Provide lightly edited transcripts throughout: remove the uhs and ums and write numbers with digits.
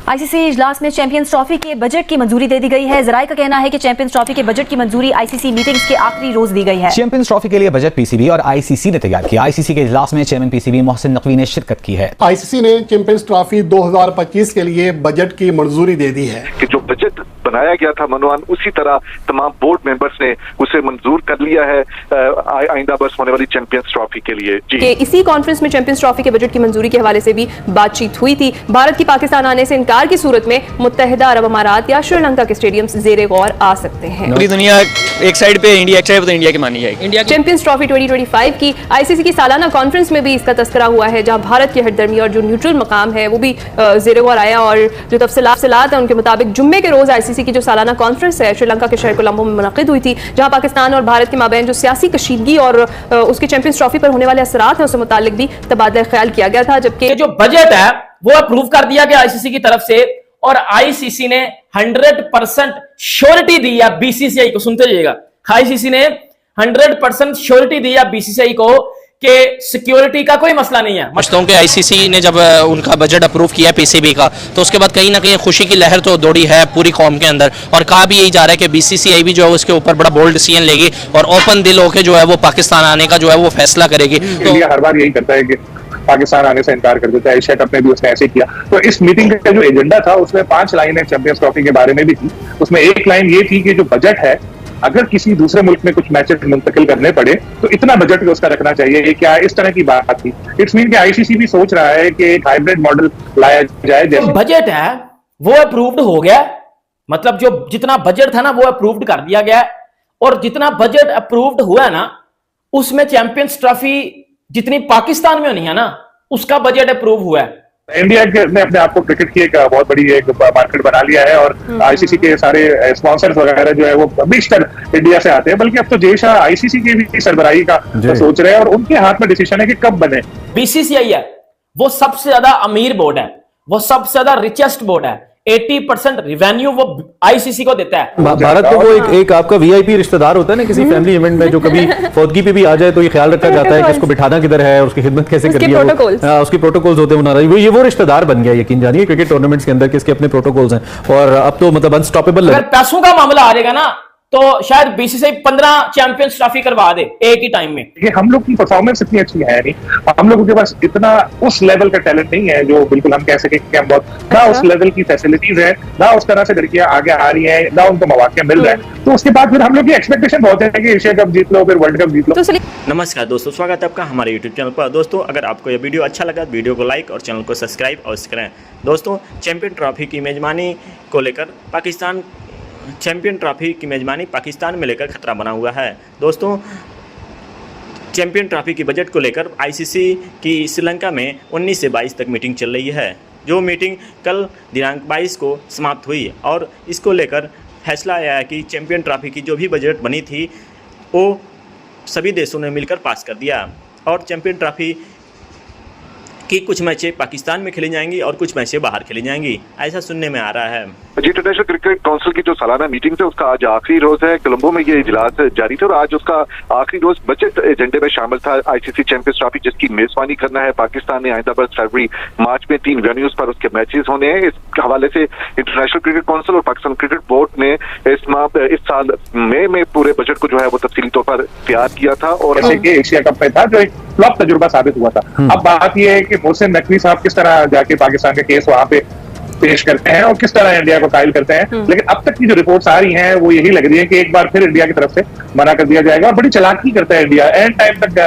ICC इजलास में champions trophy के बजट की मंजूरी दे दी गई है। जराये का कहना है कि चैंपियंस ट्रॉफी के बजट की मंजूरी आईसीसी मीटिंग्स के आखिरी रोज दी गई है। चैंपियंस ट्रॉफी के लिए बजट पीसीबी और आईसीसी ने तैयार किया। आईसीसी के इजलास में चेयरमैन पीसीबी मोहसिन नकवी ने शिरकत की है। आईसीसी ने चैंपियंस ट्रॉफी 2025 के लिए बजट की मंजूरी दे दी है कि जो बजट बनाया गया था मनोवान, उसी तरह तमाम बोर्ड मेंबर्स ने उसे मंजूर कर लिया है आइंदा बरस होने वाली चैंपियंस ट्रॉफी के लिए। जी, कि इसी कॉन्फ्रेंस में चैंपियंस ट्रॉफी के बजट की मंजूरी के हवाले से भी बातचीत हुई थी। भारत की पाकिस्तान आने से इनकार की सूरत में मुत्तहिदा अरब अमारात या श्रीलंका के स्टेडियम जेर गौर आ सकते हैं। पूरी दुनिया एक साइड पे इंडिया, एक साइड पे तो इंडिया की मानी जाएगी। इंडिया चैंपियंस ट्रॉफी 2025 की आईसीसी की सालाना कॉन्फ्रेंस में भी इसका तस्करा हुआ है, जहां भारत की हटदर्मी और जो न्यूट्रल मकाम है वो भी जेर गौर आया। और जो तफसीलात है उनके मुताबिक जुम्मे के रोज आईसीसी की जो सालाना कॉन्फ्रेंस है श्रीलंका के शहर कोलंबो में मुनक्किद हुई थी, जहां पाकिस्तान और भारत के माबैन जो सियासी कशीदगी और उसके चैंपियंस ट्रॉफी पर होने वाले असरात हैं उससे मुतालिक भी तबादला ख्याल किया गया था। जबकि जो बजट है वो अप्रूव कर दिया गया आईसीसी की तरफ से और आईसीसी ने 100% श्योरिटी दी है बीसीसीआई को। सुनते जाइएगा, आईसीसी ने 100% श्योरिटी दी है बीसीसीआई को कि सिक्योरिटी का कोई मसला नहीं है। समझता हूं कि आईसीसी ने जब उनका बजट अप्रूव किया पीसीबी का, तो उसके बाद कहीं ना कहीं खुशी की लहर तो दौड़ी है पूरी कौम के अंदर, और कहा भी यही जा रहा है कि बीसीसीआई भी जो है उसके ऊपर बड़ा बोल्ड डिसीजन लेगी और ओपन दिल होकर जो है वो पाकिस्तान आने का जो है वो फैसला करेगी। तो इंडिया हर बार यही करता है कि पाकिस्तान आने से इनकार कर देता है। एशिया कप में भी उसने ऐसे किया। तो इस मीटिंग का जो एजेंडा था उसमें 5 लाइनें चैंपियंस ट्रॉफी के बारे में भी थी। उसमें एक लाइन ये थी कि जो बजट है, अगर किसी दूसरे मुल्क में कुछ मैचेस मुंतकिल करने पड़े तो इतना बजट उसका रखना चाहिए। क्या इस तरह की बात थी? इट्स मीन कि आईसीसी भी सोच रहा है कि एक हाइब्रिड मॉडल लाया जाए। जैसे बजट है वो अप्रूव्ड हो गया, मतलब जो जितना बजट था ना वो अप्रूव्ड कर दिया गया, और जितना बजट अप्रूव्ड हुआ ना उसमें चैंपियंस ट्रॉफी जितनी पाकिस्तान में होनी है ना उसका बजट अप्रूव हुआ है। इंडिया ने अपने आप को क्रिकेट की एक बहुत बड़ी एक मार्केट बना लिया है और आईसीसी के सारे स्पॉन्सर्स वगैरह जो है वो बेशतर इंडिया से आते हैं। बल्कि अब तो जेशा आईसीसी की भी सरबराही का सोच रहे हैं और उनके हाथ में डिसीजन है कि कब बने। बीसीसीआई है वो सबसे ज्यादा अमीर बोर्ड है, वो सबसे ज्यादा रिचेस्ट बोर्ड है। 80% रिवेन्यू वो आईसीसी को देता है। भारत में वो एक आपका वीआईपी रिश्तेदार होता है ना किसी फैमिली इवेंट में, जो कभी फौतगी पे भी आ जाए तो ये ख्याल रखा जाता है कि उसको बिठाना किधर है और उसकी खिदमत कैसे करनी है। उसकी प्रोटोकॉल्स होते हैं। ये वो रिश्तेदार बन गया, यकीन जानिए, क्रिकेट टूर्नामेंट्स के अंदर किसके अपने प्रोटोकॉल्स हैं और अब तो मतलब अनस्टॉपेबल। अगर पैसों का मामला आ जाएगा ना तो शायद बीसीसीआई 15 चैंपियंस ट्रॉफी करवा दे एक ही टाइम में। ये हम लोग की परफॉर्मेंस इतनी अच्छी है नहीं, हम लोगों के पास इतना उस लेवल का टैलेंट नहीं है जो बिल्कुल हम कह सके कि हम बहुत, ना उस लेवल की फैसिलिटीज है, ना उस तरह से लड़कियां आगे आ रही हैं, ना उनको मौके मिल रहे हैं। तो उसके बाद फिर हम लोग की एक्सपेक्टेशन बहुत है कि एशिया कप जीत लो, फिर वर्ल्ड कप जीत लो। नमस्कार दोस्तों, स्वागत है आपका हमारे यूट्यूब चैनल पर। दोस्तों अगर आपको यह वीडियो अच्छा लगा तो वीडियो को लाइक और चैनल को सब्सक्राइब अवश्य करें। दोस्तों चैंपियन ट्रॉफी की मेजबानी को लेकर चैंपियन ट्रॉफी की मेजबानी पाकिस्तान में लेकर खतरा बना हुआ है। दोस्तों चैंपियन ट्रॉफी की बजट को लेकर आईसीसी की श्रीलंका में 19 से 22 तक मीटिंग चल रही है, जो मीटिंग कल दिनांक 22 को समाप्त हुई और इसको लेकर फैसला आया है कि चैंपियन ट्रॉफी की जो भी बजट बनी थी वो सभी देशों ने मिलकर पास कर दिया और चैंपियन ट्रॉफी कि कुछ मैचें पाकिस्तान में खेली जाएंगी और कुछ मैचें बाहर खेली जाएंगी, ऐसा सुनने में आ रहा है। इंटरनेशनल क्रिकेट काउंसिल की जो सालाना मीटिंग है उसका आज आखिरी रोज है। कोलंबो में ये इजलास जारी था और आज उसका आखिरी रोज बजट एजेंडे में शामिल था। आईसीसी चैंपियंस ट्रॉफी जिसकी मेजबानी करना है पाकिस्तान ने आइंदा बरस फरवरी मार्च में 3 वेन्यूज पर उसके मैचेस होने हैं। इस हवाले से इंटरनेशनल क्रिकेट काउंसिल और पाकिस्तान क्रिकेट बोर्ड ने इस साल मई में पूरे बजट को जो है वो तफसीली तौर पर तैयार किया था और एशिया कप में था जो एक फ्लॉप तजुर्बा साबित हुआ था। अब बात यह है कि मोहसिन नकवी साहब किस तरह जाके पाकिस्तान का केस वहां पे पेश करते हैं और किस तरह इंडिया को कायल करते हैं। लेकिन अब तक की जो रिपोर्ट्स आ रही हैं वो यही लग रही है कि एक बार फिर इंडिया की तरफ से मना कर दिया जाएगा और बड़ी चालाकी करता है इंडिया। एंड टाइम तक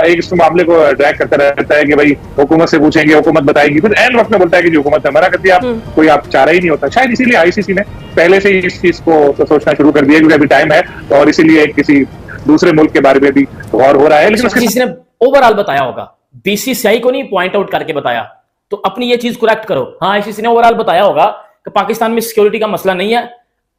एक इस मामले को ड्रैग करता रहता है कि भाई हुकूमत से पूछेंगे, हुकूमत बताएगी, फिर एंड वक्त में बोलता है कि जो हुकूमत ने मना कर दिया, कोई आप चारा ही नहीं होता। शायद इसीलिए आईसीसी ने पहले से ही इस चीज को सोचना शुरू कर दिया क्योंकि अभी टाइम है और इसीलिए किसी दूसरे मुल्क के बारे में भी गौर हो रहा है। लेकिन किसी ने ओवरऑल बताया होगा, बीसीसीआई को नहीं पॉइंट आउट करके बताया, तो अपनी ये चीज करेक्ट करो। हाँ आईसीसी ने ओवरऑल बताया होगा कि पाकिस्तान में सिक्योरिटी का मसला नहीं है,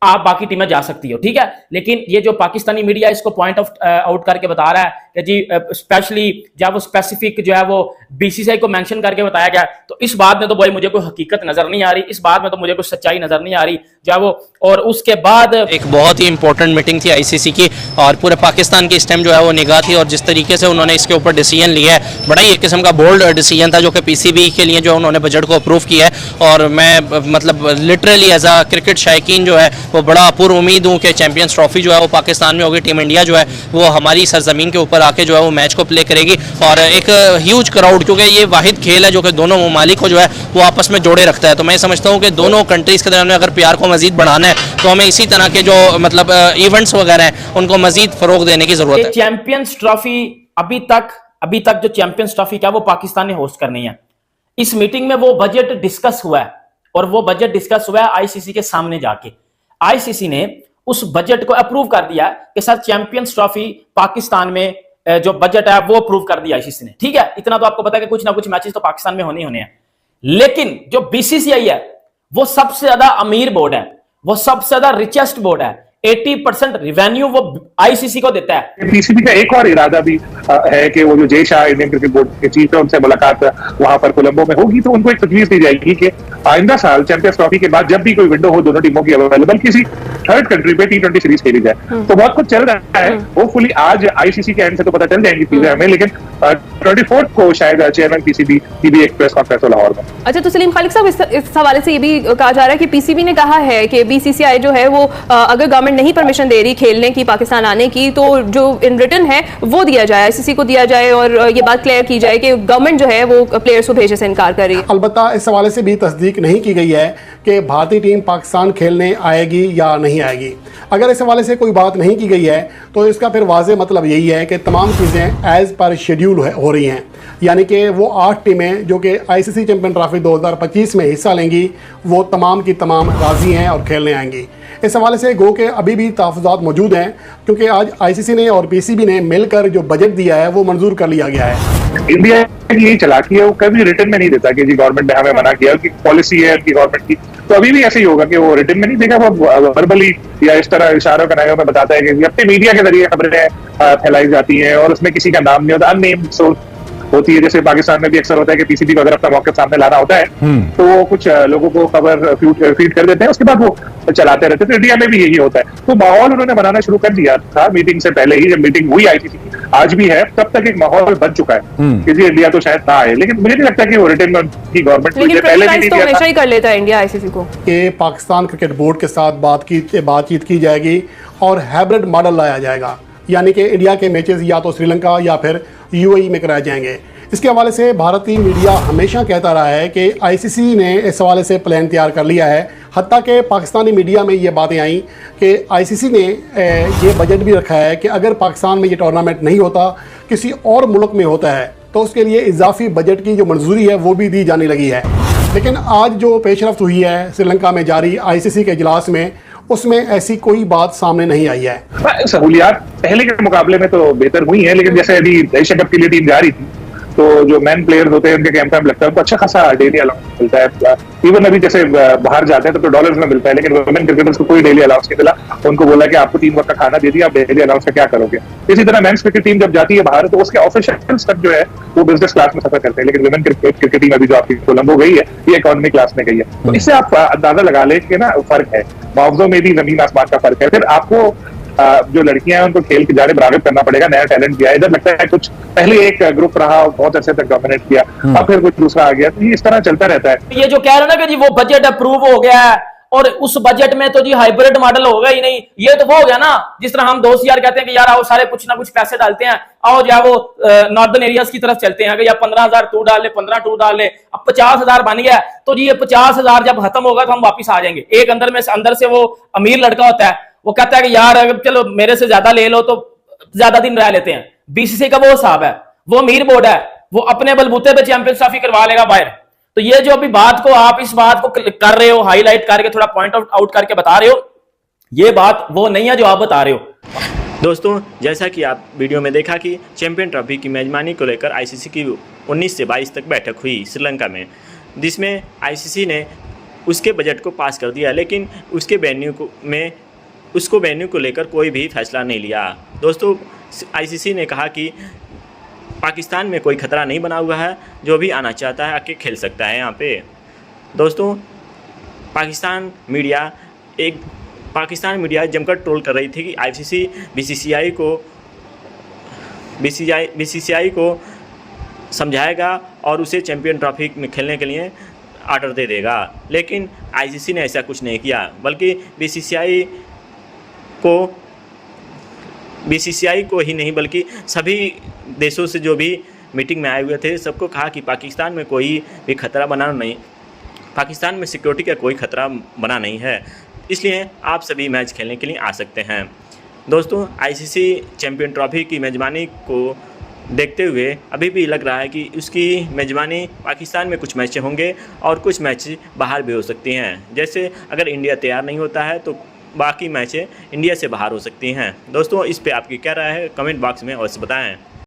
आप बाकी टीमें जा सकती हो, ठीक है। लेकिन ये जो पाकिस्तानी मीडिया इसको पॉइंट आउट करके बता रहा है कि जी स्पेशली जब वो स्पेसिफिक जो है वो बीसीसीआई को मेंशन करके बताया गया, तो इस बात में तो भाई मुझे कोई हकीकत नजर नहीं आ रही, इस बात में तो मुझे कोई सच्चाई नजर नहीं आ रही जब वो। और उसके बाद एक बहुत ही इंपॉर्टेंट मीटिंग थी आईसीसी की और पूरे पाकिस्तान की इस टाइम जो है वो निगाह थी, और जिस तरीके से उन्होंने इसके ऊपर डिसीजन लिया है, बड़ा ही एक किस्म का बोल्ड डिसीजन था जो कि पीसीबी के लिए जो उन्होंने बजट को अप्रूव किया है। और मैं मतलब लिटरली एज अ क्रिकेट शायकीन जो है वो बड़ा पूरी उम्मीद हूँ कि चैंपियंस ट्रॉफी जो है वो पाकिस्तान में होगी, टीम इंडिया जो है वो हमारी सरजमीन के ऊपर आके जो है वो मैच को प्ले करेगी, और एक ह्यूज क्राउड, क्योंकि ये वाहिद खेल है जो कि दोनों ममालिक को जो है वो आपस में जोड़े रखता है। तो मैं समझता हूँ कि दोनों कंट्रीज़ के दरमियान अगर प्यार को मजीद बढ़ाना है तो हमें इसी तरह के जो मतलब इवेंट्स वगैरह हैं उनको मजीद फरोग देने की जरूरत है। चैंपियंस ट्रॉफी अभी तक जो चैंपियंस ट्रॉफी क्या वो पाकिस्तान ने होस्ट करनी है। इस मीटिंग में वो बजट डिस्कस हुआ है, और वो बजट डिस्कस हुआ है आईसीसी के सामने जाके। आईसीसी ने उस बजट को अप्रूव कर दिया कि सर चैंपियंस ट्रॉफी पाकिस्तान में जो बजट है वो अप्रूव कर दिया आईसीसी ने, ठीक है। इतना तो आपको पता है कि कुछ ना कुछ मैचेस तो पाकिस्तान में होने हैं। लेकिन जो बीसीसीआई है वो सबसे ज्यादा अमीर बोर्ड है, वो सबसे ज्यादा रिचेस्ट बोर्ड है, 80% रिवेन्यू वो आईसीसी को देता है। पीसीबी का एक और इरादा भी है कि वो जो Jay Shah Indian cricket board के चीफ है उनसे मुलाकात वहां पर कोलंबो में होगी, तो उनको एक तजवीज दी जाएगी कि आइंदा साल चैंपियंस ट्रॉफी के बाद जब भी कोई विंडो हो दोनों टीमों की अवेलेबल, किसी थर्ड कंट्री पे T20 सीरीज खेली जाए। तो बहुत कुछ चल रहा है। होपफुली आज आईसीसी के एंड से तो पता चल जाएंगी चीजें हमें, लेकिन 24 को शायद चेयरमैन पीसीबी की भी एक प्रेस कॉन्फ्रेंस हो लाहौर में। अच्छा, तो सलीम खालिक साहब, इस हवाले से ये भी कहा जा रहा है कि पीसीबी ने कहा है कि बीसीसीआई जो है वो अगर गवर्नमेंट नहीं परमिशन दे रही खेलने की, पाकिस्तान आने की, तो जो इन रिटर्न है वो दिया जाए, आईसीसी को दिया जाए, और ये बात क्लियर की जाए कि गवर्नमेंट जो है वो प्लेयर्स को भेजने से इनकार कर रही है। अलबत्ता इस हवाले से भी तस्दीक नहीं की गई है कि भारतीय टीम पाकिस्तान खेलने आएगी या नहीं आएगी। अगर इस हवाले से कोई बात नहीं की गई है तो इसका फिर वाज़ेह मतलब यही है कि तमाम चीज़ें एज़ पर शेड्यूल हो रही हैं, यानी कि वो 8 टीमें जो कि आईसीसी चैंपियन ट्रॉफी 2025 में हिस्सा लेंगी वो तमाम की तमाम राज़ी हैं और खेलने आएंगी। इस हवाले से गो के अभी भी तहफ़्फ़ुज़ात मौजूद हैं, क्योंकि आज आईसीसी ने और पीसीबी ने मिलकर जो बजट दिया है वो मंजूर कर लिया गया है। इंडिया की यही चालाकी है, वो कभी रिटर्न में नहीं देता कि जी गवर्नमेंट ने हमें मना किया, कि पॉलिसी है उनकी गवर्नमेंट की, तो अभी भी ऐसे ही होगा कि वो रिटर्न में नहीं देगा, वो वर्बली या इस तरह इशारों का नायों में बताता है कि अपने मीडिया के जरिए खबरें फैलाई जाती हैं और उसमें किसी का नाम नहीं होता, अननेम्ड सोर्स होती है। जैसे पाकिस्तान में भी अक्सर होता है कि पीसीबी को अगर अपना मौके सामने लाना होता है तो वो कुछ लोगों को खबर फीड कर देते हैं, उसके बाद वो चलाते रहते हैं। तो इंडिया में भी यही होता है। तो माहौल उन्होंने बनाना शुरू कर दिया था मीटिंग से पहले ही, जब मीटिंग हुई आईसीसी की, आज भी है, तब तक एक माहौल बन चुका है कि जी इंडिया तो शायद ना आए, लेकिन मुझे नहीं लगता कि वो रिटर्न में की गवर्नमेंट पहले भी तो हमेशा ही कर लेता है इंडिया आईसीसी को कि पाकिस्तान क्रिकेट बोर्ड के साथ बातचीत की जाएगी और हाइब्रिड मॉडल लाया जाएगा, यानी कि इंडिया के मैचेस या तो श्रीलंका या फिर यूएई में कराए जाएंगे। इसके हवाले से भारतीय मीडिया हमेशा कहता रहा है कि आईसीसी ने इस हवाले से प्लान तैयार कर लिया है। हत्ता कि पाकिस्तानी मीडिया में ये बातें आई कि आईसीसी ने ये बजट भी रखा है कि अगर पाकिस्तान में ये टूर्नामेंट नहीं होता, किसी और मुल्क में होता है, तो उसके लिए इजाफी बजट की जो मंजूरी है वो भी दी जाने लगी है। लेकिन आज जो पेशरफ्त हुई है श्रीलंका में जारी आईसीसी के इजलास में, उसमें ऐसी कोई बात सामने नहीं आई है। सहूलियात पहले के मुकाबले में तो बेहतर हुई है, लेकिन जैसे अभी एशिया कप के लिए टीम जा रही थी तो जो मैन प्लेयर्स होते हैं उनके कैंप में लगता है उनको अच्छा खासा डेली अलाउंस मिलता है। इवन अभी जैसे बाहर जाते हैं तो डॉलर्स में मिलता है, लेकिन वुमेन क्रिकेटर्स को कोई डेली अलाउंस नहीं मिला। उनको बोला कि आपको टीम वर्क का खाना दे दिया, आप डेली अलाउंस का क्या करोगे। इसी तरह मेंस क्रिकेट टीम जब जाती है बाहर तो उसके ऑफिशियल्स तक जो है वो बिजनेस क्लास में सफर करते हैं, लेकिन वुमेन क्रिकेट टीम अभी जो आपकी कोलंबो गई है ये इकोनॉमी क्लास में गई है। तो इससे आप अंदाजा लगा ले कि ना फर्क है, मुआवजों में भी जमीन आसमान का फर्क है। फिर आपको जो लड़कियां हैं उनको खेल की जानिब राग़िब करना पड़ेगा, नया टैलेंट दिया। इधर लगता है कुछ पहले एक ग्रुप रहा बहुत अच्छे तक डोमिनेट किया, अब फिर कुछ दूसरा आ गया, तो ये इस तरह चलता रहता है। ये जो कह रहे हो ना कि जी वो बजट अप्रूव हो गया है और उस बजट में तो जी हाइब्रिड मॉडल होगा ही नहीं, ये तो वो हो गया ना जिस तरह हम दोस्त यार कहते हैं कि यार आओ सारे कुछ ना कुछ पैसे डालते हैं, आओ या वो नॉर्दर्न एरियाज की तरफ चलते हैं, या 15,000 तू डाल ले, 15 तू डाल ले, अब 50,000 बन गया, तो जी ये 50,000 जब खत्म होगा तो हम वापिस आ जाएंगे। एक अंदर से वो अमीर लड़का होता है, वो कहता है कि यार अगर चलो मेरे से ज्यादा ले लो तो ज्यादा दिन रह लेते हैं। बीसीसीआई का वो हिसाब है, वो अमीर बोर्ड है, वो अपने बलबूते पे चैंपियंस ट्रॉफी करवा लेगा बाहर। तो ये जो अभी बात को आप इस बात को कर रहे हो, हाईलाइट करके थोड़ा पॉइंट आउट करके बता रहे हो, ये बात वो नहीं है जो आप बता रहे हो। दोस्तों, जैसा कि आप वीडियो में देखा कि चैंपियन ट्रॉफी की मेजबानी को लेकर आईसीसी की 19 से 22 तक बैठक हुई श्रीलंका में, जिसमें आईसीसी ने उसके बजट को पास कर दिया, लेकिन उसके वेन्यू को लेकर कोई भी फैसला नहीं लिया। दोस्तों, आईसीसी ने कहा कि पाकिस्तान में कोई खतरा नहीं बना हुआ है, जो भी आना चाहता है आके खेल सकता है यहाँ पे। दोस्तों, पाकिस्तान मीडिया जमकर ट्रोल कर रही थी कि आईसीसी बीसीसीआई को समझाएगा और उसे चैंपियन ट्रॉफी में खेलने के लिए ऑर्डर दे देगा, लेकिन आईसीसी ने ऐसा कुछ नहीं किया, बल्कि बीसीसीआई को ही नहीं बल्कि सभी देशों से जो भी मीटिंग में आए हुए थे सबको कहा कि पाकिस्तान में कोई भी खतरा बना नहीं, पाकिस्तान में सिक्योरिटी का कोई खतरा बना नहीं है, इसलिए आप सभी मैच खेलने के लिए आ सकते हैं। दोस्तों, आईसीसी चैंपियन ट्रॉफी की मेज़बानी को देखते हुए अभी भी लग रहा है कि उसकी मेज़बानी पाकिस्तान में कुछ मैच होंगे और कुछ मैच बाहर भी हो सकती हैं। जैसे अगर इंडिया तैयार नहीं होता है तो बाकी मैचें इंडिया से बाहर हो सकती हैं। दोस्तों, इस पे आपकी क्या राय है कमेंट बॉक्स में अवश्य बताएं।